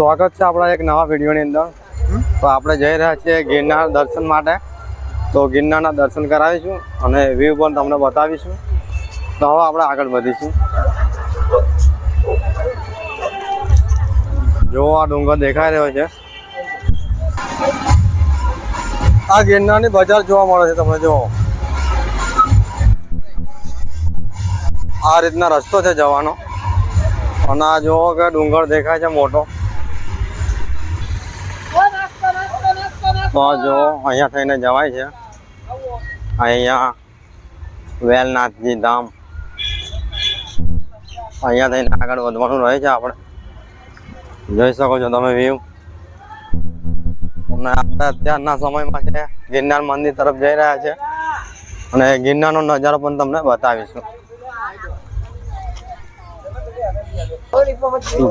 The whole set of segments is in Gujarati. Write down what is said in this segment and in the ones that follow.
સ્વાગત છે આપણા એક નવા વિડીયોની અંદર। તો આપણે જઈ રહ્યા છીએ ગિરનાર દર્શન માટે। તો ગિરનારના દર્શન કરાવીશું અને વ્યૂ પણ તમને બતાવીશું। તો હવે આપણે આગળ વધીશું। જો આ ડુંગર દેખાઈ રહ્યો છે, આ ગિરનારની બજાર જોવા મળે છે તમને। જો આ રીતના રસ્તો છે જવાનો, અને આ જોવો કે ડુંગર દેખાય છે મોટો। તો જો અહીંયા થઈને જવાય છે, અહીંયા વેલનાથજી ધામ, અહીંયા થઈને આગળ વધવાનું રહે છે આપણે। જોઈ શકો છો તમે વ્યૂ। અને આપણે અત્યારના સમયમાં છે ગિરનાર મંદિર તરફ જઈ રહ્યા છે, અને ગિરનારનો નજારો પણ તમને બતાવીશું।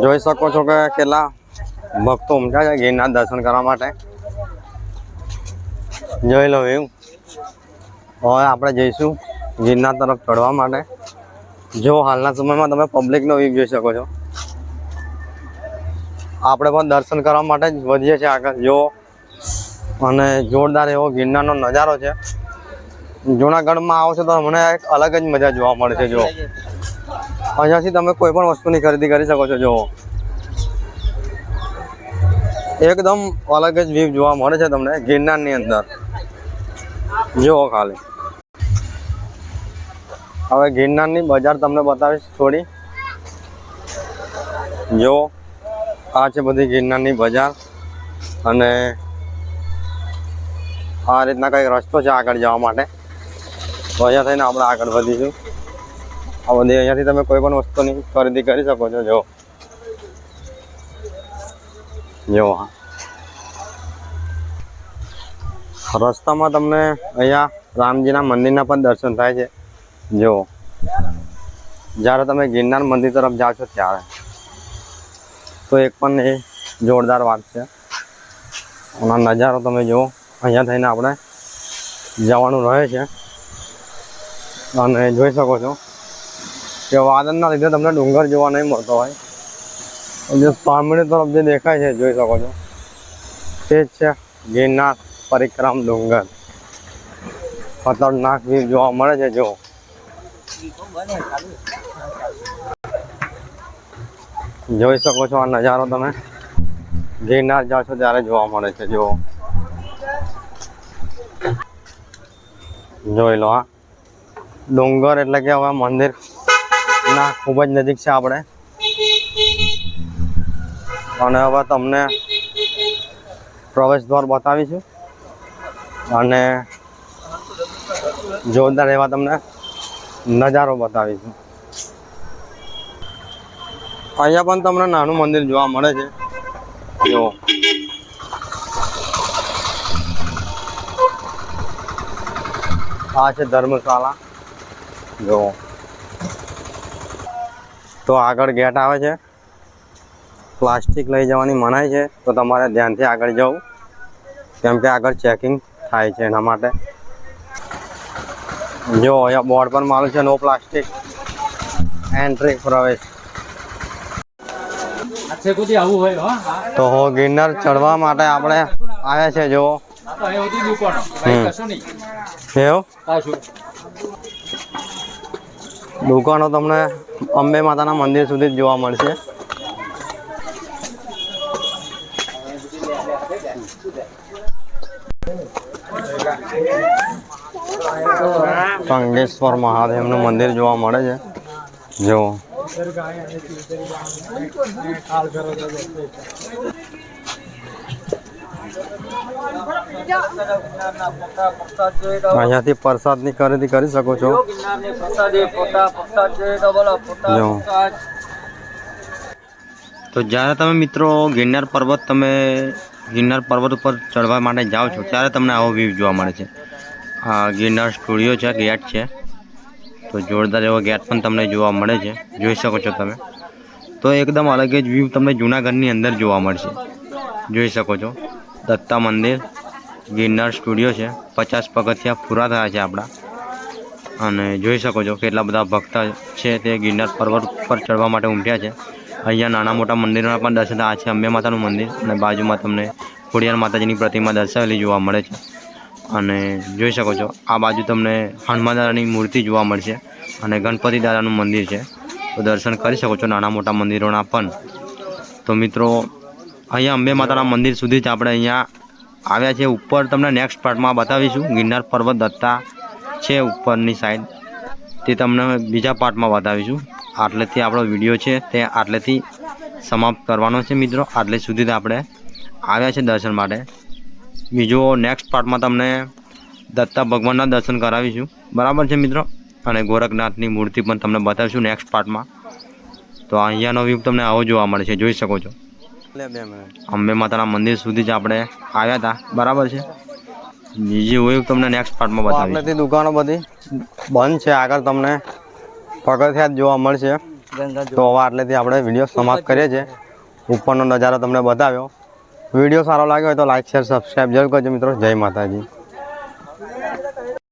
જોઈ શકો છો કે કેટલા ભક્તો ઉમટ્યા છે ગિરનાર દર્શન કરવા માટે। જોઈ લો વ્યૂ। હવે આપણે જઈશું ગિરનાર તરફ ચડવા માટે। જો હાલના સમયમાં તમે પબ્લિકનો વ્યૂ જોઈ શકો છો। આપણે પણ દર્શન કરવા માટે જ વધીએ છીએ આગળ। જો અને જોરદાર એવો ગિરનારનો નજારો છે। જૂનાગઢમાં આવો છો તો મને એક અલગ જ મજા જોવા મળે છે। જો અહીંયાથી તમે કોઈ પણ વસ્તુની ખરીદી કરી શકો છો। જો એકદમ અલગ જ વ્યૂ જોવા મળે છે તમને ગિરનારની અંદર। જુઓ ખાલી। હવે ગિરનારની બજાર તમને બતાવીશ થોડી। જો આ છે બધી ગિરનારની બજાર, અને આ રીતના કંઈક રસ્તો છે આગળ જવા માટે। તો અહીંયા થઈને આપણે આગળ વધીશું। આ બધી અહીંયાથી તમે કોઈ પણ વસ્તુની ખરીદી કરી શકો છો। જો રસ્તામાં તમને અહીંયા રામજીના મંદિરના પણ દર્શન થાય છે। જો જ્યારે તમે ગિરનાર મંદિર તરફ જાઓ છો ત્યારે તો એક પણ એ જોરદાર વાત છે। અને નજારો તમે જુઓ। અહીંયા થઈને આપણે જવાનું રહે છે, અને જોઈ શકો છો કે વાદળના લીધે તમને ડુંગર જોવા નહીં મળતો હોય। જે સામેની તરફ જે દેખાય છે જોઈ શકો છો તે જ છે ગિરનાર પરિક્રમ ડુંગર। ખતરનાક વ્યૂ જોવા મળે છે। જો જોઈ શકો છો આ નજારો તમે ગિરનાર જાઓ છો ત્યારે જોવા મળે છે। જો જોઈ લો, આ ડુંગર એટલે કે હવે મંદિર ના ખૂબ જ નજીક છે આપણે। અને હવે તમને પ્રવેશ દ્વાર બતાવીશું, અને જોરદાર એવા તમને નજારો બતાવીશું। અહીંયા પણ તમને નાનું મંદિર જોવા મળે છે। જો આ છે ધર્મશાળા। જો તો આગળ ગેટ આવે છે। પ્લાસ્ટિક લઈ જવાની મનાઈ છે, તો તમારે ધ્યાનથી આગળ જવું, કેમ કે આગળ ચેકિંગ થાય છે એના માટે। જો અહીંયા બોર્ડ પર માલું છે નો પ્લાસ્ટિક એન્ટ્રી પ્રવેશ। તો ગિરનાર ચડવા માટે આપણે આવ્યા છે। જો એવું દુકાનો તમને અંબે માતાના મંદિર સુધી જ જોવા મળશે। શંખેશ્વર મહાદેવનું મંદિર જોવા મળે છે। જો અહીંયાથી પ્રસાદની ખરીદી કરી શકો છો। તો જ્યારે તમે મિત્રો ગિરનાર પર્વત ઉપર ચડવા માટે જાઓ છો ત્યારે તમને આવો વ્યૂ જોવા મળે છે। આ ગિરનાર સ્ટુડિયો છે, ગેટ છે। તો જોરદાર એવો ગેટ પણ તમને જોવા મળે છે, જોઈ શકો છો તમે। તો એકદમ અલગ જ વ્યૂ તમને જૂનાગઢની અંદર જોવા મળશે। જોઈ શકો છો દત્તા મંદિર, ગિરનાર સ્ટુડિયો છે। 50 પગથિયા પૂરા થયા છે આપણા, અને જોઈ શકો છો કેટલા બધા ભક્ત છે તે ગિરનાર પર્વત પર ચડવા માટે ઉમટ્યા છે। અહીંયા નાના મોટા મંદિરોના પણ દર્શન થાય. આ છે અંબે માતાનું મંદિર અને બાજુમાં તમને ખોડિયાર માતાજીની પ્રતિમા દર્શાવેલી જોવા મળે છે. અને જોઈ શકો છો આ બાજુ તમને હનુમાન દાદાની મૂર્તિ જોવા મળશે અને ગણપતિ દાદાનું મંદિર છે. તો દર્શન કરી શકો છો નાના મોટા મંદિરોના પણ. તો મિત્રો અહીંયા અંબે માતાના મંદિર સુધી જ આપણે અહીંયા આવ્યા છે. ઉપર તમને નેક્સ્ટ પાર્ટમાં બતાવીશું. ગિરનાર પર્વત દત્તા છે ઉપરની સાઈડ, તે તમને બીજા પાર્ટમાં બતાવીશું. આટલેથી આપણો વિડીયો છે તે આટલેથી સમાપ્ત કરવાનો છે મિત્રો. આટલે સુધી જ આપણે આવ્યા છે દર્શન માટે. બીજો નેક્સ્ટ પાર્ટમાં તમને દત્તા ભગવાનના દર્શન કરાવીશું, બરાબર છે મિત્રો. અને ગોરખનાથની મૂર્તિ પણ તમને બતાવીશું નેક્સ્ટ પાર્ટમાં. તો અહીંયાનો વ્યૂ તમને આવો જોવા મળે છે, જોઈ શકો છો. અંબે માતાના મંદિર સુધી જ આપણે આવ્યા હતા, બરાબર છે. બીજી વ્યૂ તમને નેક્સ્ટ પાર્ટમાં બતાવીશું. દુકાનો બધી બંધ છે, આગળ તમને પગથિયા જોવા મળશે. તો હવે આટલેથી આપણે વિડીયો સમાપ્ત કરીએ છીએ. ઉપરનો નજારો તમને બતાવ્યો. વિડીયો સારો લાગ્યો હોય તો લાઈક શેર સબસ્ક્રાઈબ જરૂર કરજો મિત્રો. જય માતાજી.